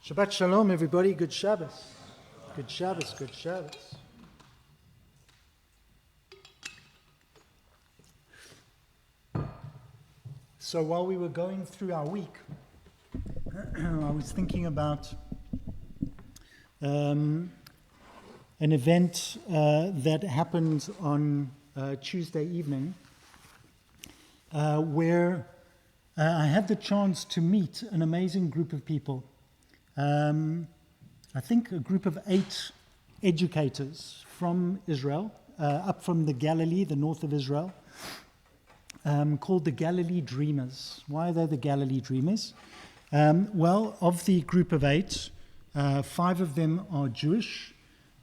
Shabbat Shalom, everybody. Good Shabbos. Good Shabbos, good Shabbos. So while we were going through our week, I was thinking about an event that happened on Tuesday evening where I had the chance to meet an amazing group of people. I think a group of 8 educators from Israel, up from the Galilee, the north of Israel, called the Galilee Dreamers. Why are they the Galilee Dreamers? Well, of the group of 8, 5 of them are Jewish,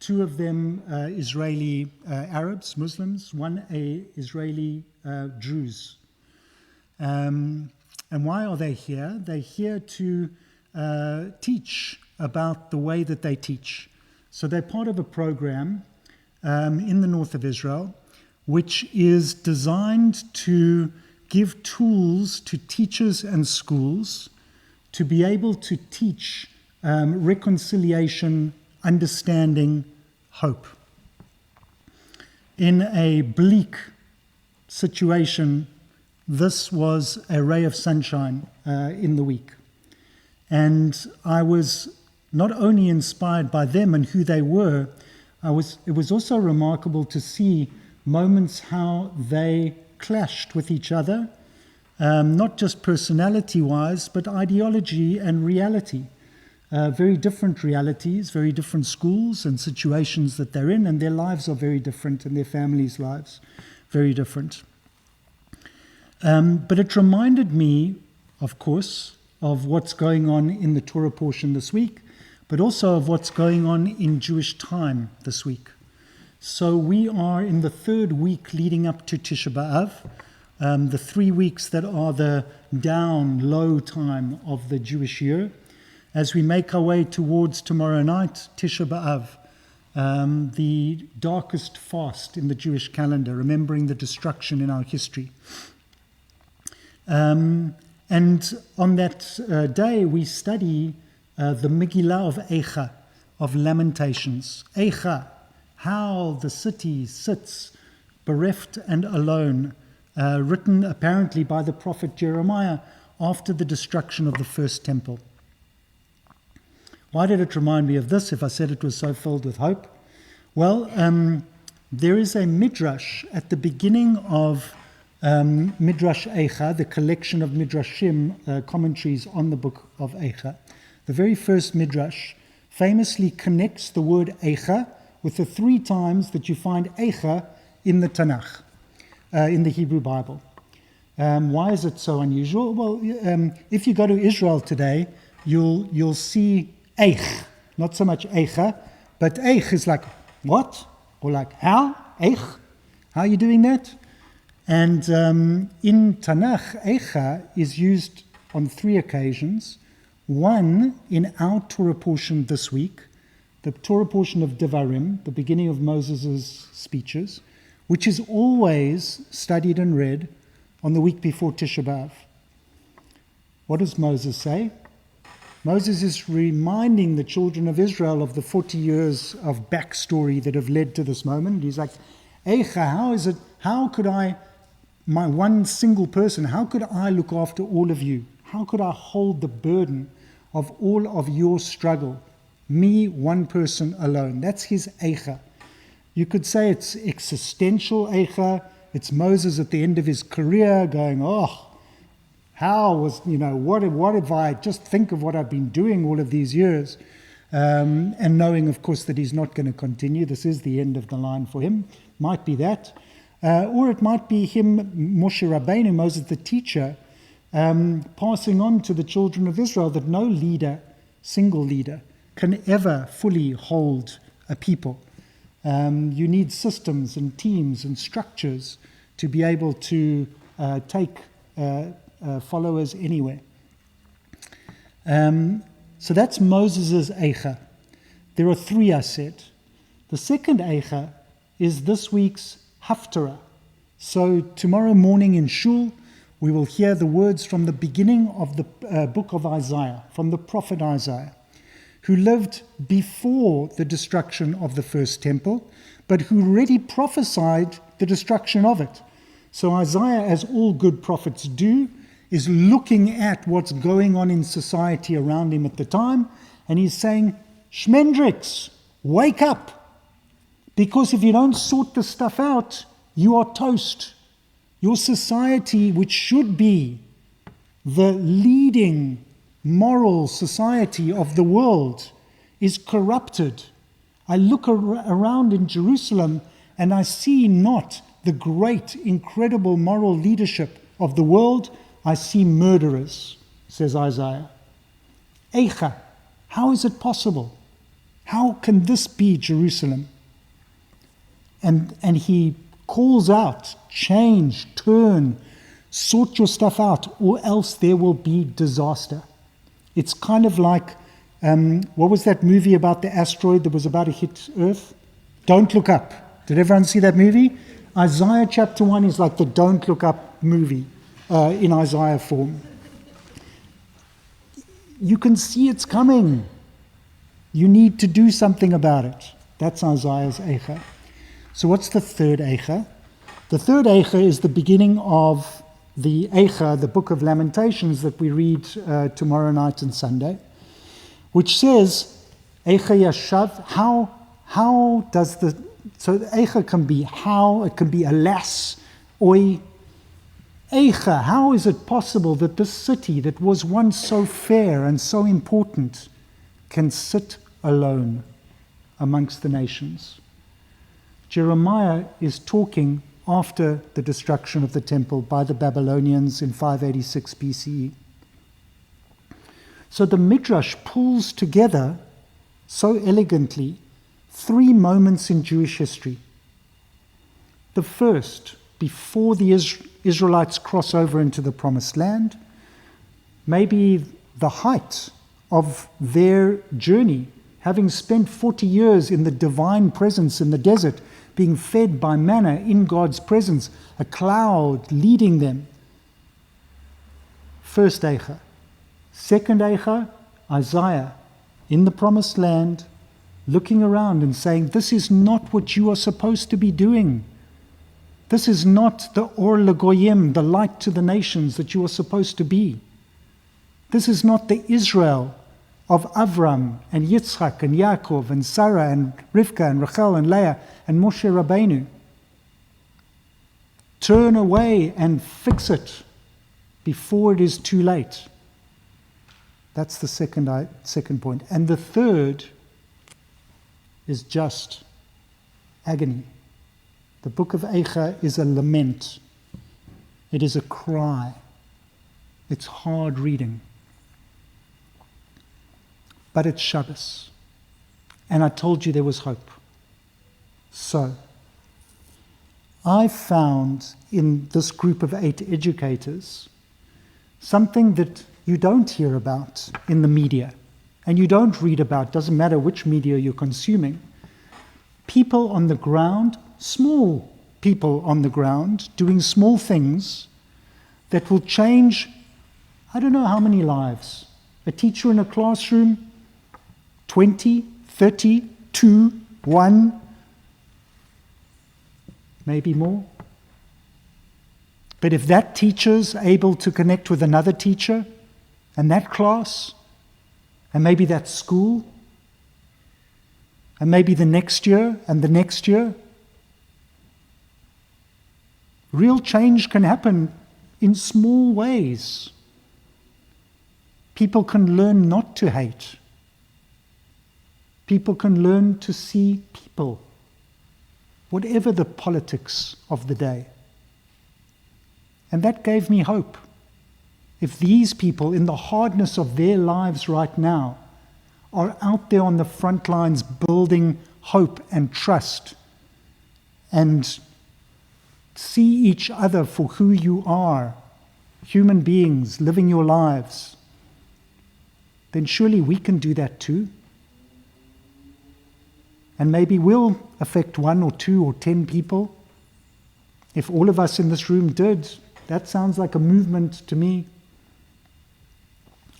2 of them Israeli Arabs, Muslims, 1 Israeli Druze. And why are they here? They're here to teach about the way that they teach. So they're part of a program in the north of Israel, which is designed to give tools to teachers and schools to be able to teach reconciliation, understanding, hope. In a bleak situation, this was a ray of sunshine in the week. And I was not only inspired by them and who they were, it was also remarkable to see moments how they clashed with each other, not just personality-wise, but ideology and reality. Very different realities, very different schools and situations that they're in, and their lives are very different, and their families' lives very different. But it reminded me, of course, of what's going on in the Torah portion this week, but also of what's going on in Jewish time this week. So we are in the 3rd week leading up to Tisha B'Av, the 3 weeks that are the down, low time of the Jewish year, as we make our way towards tomorrow night, Tisha B'Av, the darkest fast in the Jewish calendar, remembering the destruction in our history. And on that day, we study the Megillah of Eicha, of Lamentations. Eicha, how the city sits bereft and alone, written apparently by the prophet Jeremiah after the destruction of the first temple. Why did it remind me of this if I said it was so filled with hope? Well, there is a midrash at the beginning of Midrash Eicha, the collection of midrashim, commentaries on the book of Eicha. The very first midrash famously connects the word Eicha with the 3 times that you find Eicha in the Tanakh, in the Hebrew Bible. Why is it so unusual? Well, if you go to Israel today, you'll see Eich, not so much Eicha, but Eich is like, what? Or like, how? Eich? How are you doing that? And in Tanakh, Eicha is used on 3 occasions. 1 in our Torah portion this week, the Torah portion of Devarim, the beginning of Moses' speeches, which is always studied and read on the week before Tisha B'Av. What does Moses say? Moses is reminding the children of Israel of the 40 years of backstory that have led to this moment. He's like, Eicha, how could I, my one single person, how could I look after all of you? How could I hold the burden of all of your struggle? Me, one person alone. That's his Eicha. You could say it's existential Eicha. It's Moses at the end of his career going, how was, what if I just think of what I've been doing all of these years? And knowing, of course, that he's not going to continue. This is the end of the line for him. Might be that. Or it might be him, Moshe Rabbeinu, Moses the teacher, passing on to the children of Israel that no leader, single leader, can ever fully hold a people. You need systems and teams and structures to be able to take followers anywhere. So that's Moses' Eicha. There are 3, I said. The second Eicha is this week's Haftarah. So tomorrow morning in Shul, we will hear the words from the beginning of the book of Isaiah, from the prophet Isaiah. who lived before the destruction of the first temple, but who already prophesied the destruction of it. So Isaiah, as all good prophets do, is looking at what's going on in society around him at the time, and he's saying, Shmendrix, wake up, because if you don't sort this stuff out, you are toast. Your society, which should be the leading moral society of the world, is corrupted. I look around in Jerusalem and I see not the great, incredible moral leadership of the world. I see murderers, says Isaiah. Eicha, how is it possible? How can this be Jerusalem? And he calls out, change, turn, sort your stuff out, or else there will be disaster. It's kind of like, what was that movie about the asteroid that was about to hit Earth? Don't Look Up. Did everyone see that movie? Isaiah chapter 1 is like the Don't Look Up movie in Isaiah form. You can see it's coming. You need to do something about it. That's Isaiah's Eicha. So what's the third Eicha? The third Eicha is the beginning of the Eicha, the book of Lamentations that we read tomorrow night and Sunday, which says, Eicha Yashav, how does the, so the Eicha can be how, it can be alas, oi. Eicha, how is it possible that this city that was once so fair and so important can sit alone amongst the nations? Jeremiah is talking after the destruction of the temple by the Babylonians in 586 BCE. So the Midrash pulls together so elegantly three moments in Jewish history. The first, before the Israelites cross over into the Promised Land, maybe the height of their journey, having spent 40 years in the divine presence in the desert, being fed by manna in God's presence, a cloud leading them. First Eicha. Second Eicha, Isaiah in the Promised Land, looking around and saying, this is not what you are supposed to be doing. This is not the Or L'Goyim, the light to the nations that you are supposed to be. This is not the Israel of Avram and Yitzchak and Yaakov and Sarah and Rivka and Rachel and Leah and Moshe Rabbeinu. Turn away and fix it before it is too late. That's the second point. And the third is just agony. The book of Eicha is a lament. It is a cry. It's hard reading. But it's Shabbos. And I told you there was hope. So, I found in this group of 8 educators something that you don't hear about in the media, and you don't read about, doesn't matter which media you're consuming. People on the ground, small people on the ground, doing small things that will change, I don't know how many lives. A teacher in a classroom, 20, 30, 2, 1, maybe more. But if that teacher's able to connect with another teacher, and that class, and maybe that school, and maybe the next year, and the next year, real change can happen in small ways. People can learn not to hate. People can learn to see people, whatever the politics of the day. And that gave me hope. If these people, in the hardness of their lives right now, are out there on the front lines building hope and trust and see each other for who you are, human beings living your lives, then surely we can do that too. And maybe we'll affect 1 or 2 or 10 people. If all of us in this room did, that sounds like a movement to me.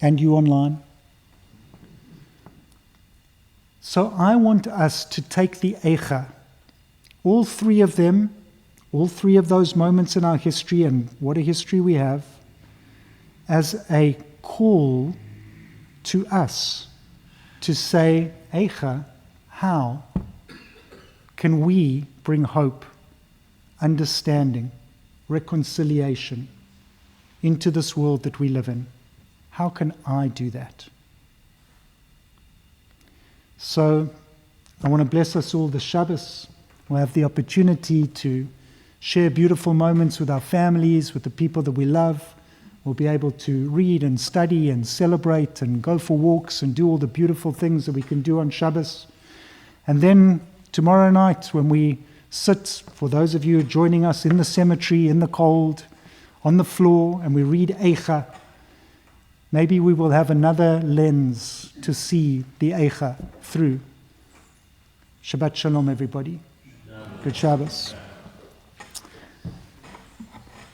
And you online. So I want us to take the Eicha, all three of them, all three of those moments in our history, and what a history we have, as a call to us to say, Eicha, how can we bring hope, understanding, reconciliation into this world that we live in? How can I do that? So I want to bless us all this Shabbos. We'll have the opportunity to share beautiful moments with our families, with the people that we love. We'll be able to read and study and celebrate and go for walks and do all the beautiful things that we can do on Shabbos. And then tomorrow night, when we sit, for those of you joining us in the cemetery, in the cold, on the floor, and we read Eicha, maybe we will have another lens to see the Eicha through. Shabbat Shalom, everybody. Good Shabbos.